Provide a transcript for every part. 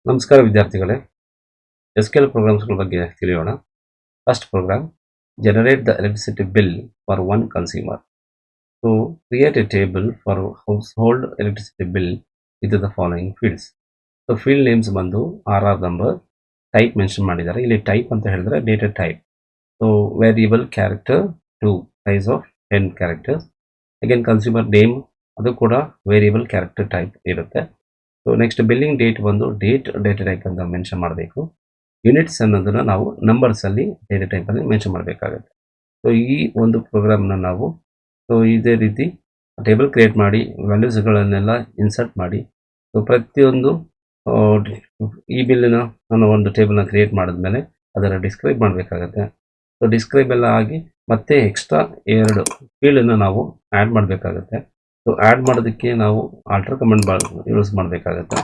ನಮಸ್ಕಾರ ವಿದ್ಯಾರ್ಥಿಗಳೇ, SQL ಪ್ರೋಗ್ರಾಮ್ಸ್ಗಳ ಬಗ್ಗೆ ತಿಳಿಯೋಣ. First program, generate the electricity bill for one consumer. So create a table for household electricity bill with the following fields. So field names ಬಂದು RR number, type mention ಮಾಡಿದ್ದಾರೆ. ಇಲ್ಲಿ type ಅಂತ ಹೇಳಿದ್ರೆ data type. So variable character to size of 10 characters. Again consumer name ಅದು ಕೂಡ variable character type ಇರುತ್ತೆ. So next billing date ಬಂದು data type ಅಂತ ಮೆನ್ಷನ್ ಮಾಡಬೇಕು. ಯೂನಿಟ್ಸ್ ಅನ್ನೋದನ್ನು ನಾವು ನಂಬರ್ಸಲ್ಲಿ ಡೇಟಾ ಟೈಪಲ್ಲಿ ಮೆನ್ಷನ್ ಮಾಡಬೇಕಾಗುತ್ತೆ. ಸೊ ಈ ಒಂದು ಪ್ರೋಗ್ರಾಮ್ನ ನಾವು ಇದೇ ರೀತಿ ಟೇಬಲ್ ಕ್ರಿಯೇಟ್ ಮಾಡಿ ವ್ಯಾಲ್ಯೂಸ್ಗಳನ್ನೆಲ್ಲ ಇನ್ಸರ್ಟ್ ಮಾಡಿ ಪ್ರತಿಯೊಂದು ಈ ಬಿಲ್ಲಿನ ಅನ್ನೋ ಒಂದು ಟೇಬಲ್ನ ಕ್ರಿಯೇಟ್ ಮಾಡಿದ್ಮೇಲೆ ಅದನ್ನು ಡಿಸ್ಕ್ರೈಬ್ ಮಾಡಬೇಕಾಗತ್ತೆ. ಸೊ ಡಿಸ್ಕ್ರೈಬ್ ಎಲ್ಲ ಆಗಿ ಮತ್ತೆ ಎಕ್ಸ್ಟ್ರಾ 2 ಫೀಲ್ಡನ್ನು ನಾವು ಆ್ಯಡ್ ಮಾಡಬೇಕಾಗತ್ತೆ. ಸೊ ಆ್ಯಡ್ ಮಾಡೋದಕ್ಕೆ ನಾವು ಆಲ್ಟರ್ ಕಮಾಂಡ್ ಯೂಸ್ ಮಾಡಬೇಕಾಗತ್ತೆ.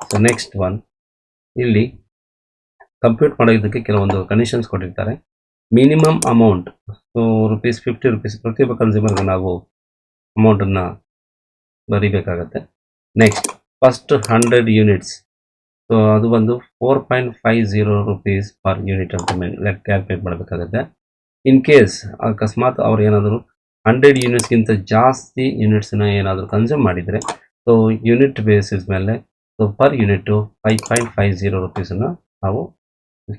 ಸೊ ನೆಕ್ಸ್ಟ್ ಒನ್, ಇಲ್ಲಿ ಕಂಪ್ಯೂಟ್ ಮಾಡೋದಕ್ಕೆ ಕೆಲವೊಂದು ಕಂಡೀಷನ್ಸ್ ಕೊಟ್ಟಿರ್ತಾರೆ. ಮಿನಿಮಮ್ ಅಮೌಂಟ್ ₹50 ಪ್ರತಿಯೊಬ್ಬ ಕನ್ಸ್ಯೂಮರ್ಗೆ ನಾವು ಅಮೌಂಟನ್ನು ಬರೀಬೇಕಾಗತ್ತೆ. ನೆಕ್ಸ್ಟ್ ಫಸ್ಟ್ 100 ಯೂನಿಟ್ಸ್, ಸೊ ಅದು ಬಂದು ₹4.50 ಪರ್ ಯೂನಿಟ್ ಅಂತ ಕ್ಯಾಲ್ಕುಲೇಟ್ ಮಾಡಬೇಕಾಗತ್ತೆ. ಇನ್ ಕೇಸ್ ಅಕಸ್ಮಾತ್ ಅವ್ರು ಏನಾದರೂ 100 ಯೂನಿಟ್ಸ್ಗಿಂತ ಜಾಸ್ತಿ ಯೂನಿಟ್ಸ್ನ ಏನಾದರೂ ಕನ್ಸ್ಯೂಮ್ ಮಾಡಿದರೆ ಸೊ ಯೂನಿಟ್ ಬೇಸಿಸ್ ಮೇಲೆ ಸೊ ಪರ್ ಯೂನಿಟು ₹5.50 ನಾವು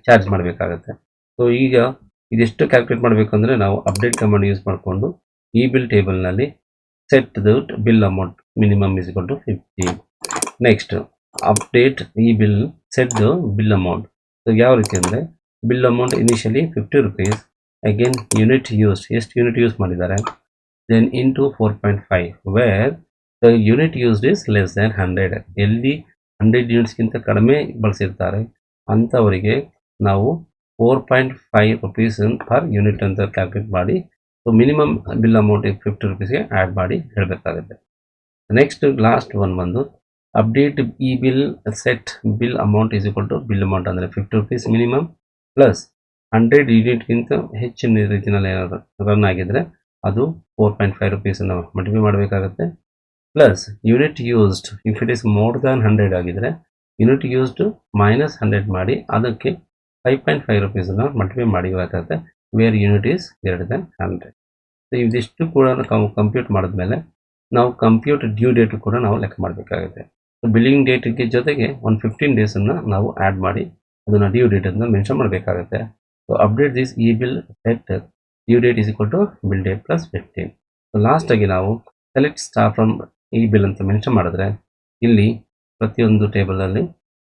ಚಾರ್ಜ್ ಮಾಡಬೇಕಾಗತ್ತೆ. ಸೊ ಈಗ ಇದೆಷ್ಟು ಕ್ಯಾಲ್ಕುಲೇಟ್ ಮಾಡಬೇಕಂದ್ರೆ ನಾವು ಅಪ್ಡೇಟ್ ಕಮಾಂಡ್ ಯೂಸ್ ಮಾಡಿಕೊಂಡು ಈ ಬಿಲ್ ಟೇಬಲ್ನಲ್ಲಿ set the bill amount minimum is equal to 50. Next update ಈ bill set the bill amount. So ಯಾವ ರೀತಿ ಅಂದರೆ bill amount initially ₹50, again unit use ಎಷ್ಟು ಯೂನಿಟ್ ಯೂಸ್ ಮಾಡಿದ್ದಾರೆ, then into 4.5 where the unit used is less than 100. ಎಲ್ಲಿ 100 ಯೂನಿಟ್ಸ್ಗಿಂತ ಕಡಿಮೆ ಬಳಸಿರ್ತಾರೆ ಅಂಥವರಿಗೆ ನಾವು ₹4.5 ಪರ್ ಯೂನಿಟ್ ಅಂತ ಕ್ಯಾಲ್ಕುಲೇಟ್ ಮಾಡಿ ಸೊ ಮಿನಿಮಮ್ ಬಿಲ್ ಅಮೌಂಟ್ ₹50ಗೆ ಆ್ಯಡ್ ಮಾಡಿ ಹೇಳಬೇಕಾಗುತ್ತೆ. ನೆಕ್ಸ್ಟ್ ಲಾಸ್ಟ್ ಒನ್ ಬಂದು ಅಪ್ಡೇಟ್ ಈ bill set bill amount is equal to bill amount ಅಂದರೆ ₹50 ಮಿನಿಮಮ್ ಪ್ಲಸ್ 100 ಯೂನಿಟ್ಗಿಂತ ಹೆಚ್ಚಿನ ರೀತಿಯಲ್ಲಿ ಏನಾದರೂ ರನ್ ಆಗಿದ್ದರೆ ಅದು ₹4.5 ಮಲ್ಟಿಪ್ಲೈ ಮಾಡಬೇಕಾಗುತ್ತೆ. Plus unit used if it is more than 100 ಆಗಿದ್ದರೆ ಯೂನಿಟ್ ಯೂಸ್ಡ್ -100 ಮಾಡಿ ಅದಕ್ಕೆ ₹5.5 ಮಲ್ಟಿಪ್ಲೈ ಮಾಡಬೇಕಾಗುತ್ತೆ where unit is greater than 100. So ಇದಿಷ್ಟು ಕೂಡ ನಾವು ಕಂಪ್ಯೂಟ್ ಮಾಡಿದ್ಮೇಲೆ ನಾವು ಕಂಪ್ಯೂಟ್ ಡ್ಯೂ ಡೇಟ್ ಕೂಡ ನಾವು ಲೆಕ್ಕ ಮಾಡಬೇಕಾಗುತ್ತೆ. ಸೊ ಬಿಲ್ಲಿಂಗ್ ಡೇಟ್ಗೆ ಜೊತೆಗೆ ಒಂದು 15 ಡೇಸನ್ನು ನಾವು ಆ್ಯಡ್ ಮಾಡಿ ಅದನ್ನು ಡ್ಯೂ ಡೇಟ್ ಅಂತ ಮೆನ್ಷನ್ ಮಾಡಬೇಕಾಗುತ್ತೆ. ಸೊ ಅಪ್ಡೇಟ್ ದಿಸ್ ಈ bill set due date is equal to bill date plus 15. So ಲಾಸ್ಟಾಗಿ ನಾವು ಸೆಲೆಕ್ಟ್ ಸ್ಟಾರ್ ಫ್ರಮ್ ಈ ಬಿಲ್ ಅಂತ ಮೆನ್ಷನ್ ಮಾಡಿದ್ರೆ ಇಲ್ಲಿ ಪ್ರತಿಯೊಂದು ಟೇಬಲಲ್ಲಿ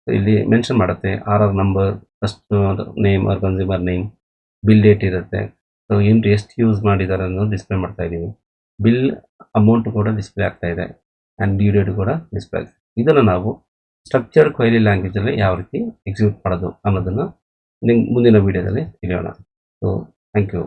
ಇಲ್ಲಿ ಮೆನ್ಷನ್ ಮಾಡುತ್ತೆ RR number, first name or consumer name, bill date ಇರುತ್ತೆ. ಸೊ ಯೂನಿಟ್ ಎಷ್ಟು ಯೂಸ್ ಮಾಡಿದ್ದಾರೆ ಅನ್ನೋದು ಡಿಸ್ಪ್ಲೇ ಮಾಡ್ತಾ ಇದ್ದೀವಿ. ಬಿಲ್ ಅಮೌಂಟ್ ಕೂಡ ಡಿಸ್ಪ್ಲೇ ಆಗ್ತಾ ಇದೆ ಆ್ಯಂಡ್ ಡ್ಯೂ ಡೇಟ್ ಕೂಡ ಡಿಸ್ಪ್ಲೇ ಆಗ್ತದೆ. ಇದನ್ನು ನಾವು ಸ್ಟ್ರಕ್ಚರ್ಡ್ ಕ್ವೆರಿ ಲ್ಯಾಂಗ್ವೇಜಲ್ಲಿ ಯಾವ ರೀತಿ ಎಕ್ಸಿಕ್ಯೂಟ್ ಮಾಡೋದು ಅನ್ನೋದನ್ನು ಮುಂದಿನ ವೀಡಿಯೋದಲ್ಲಿ ತಿಳಿಯೋಣ. So thank you.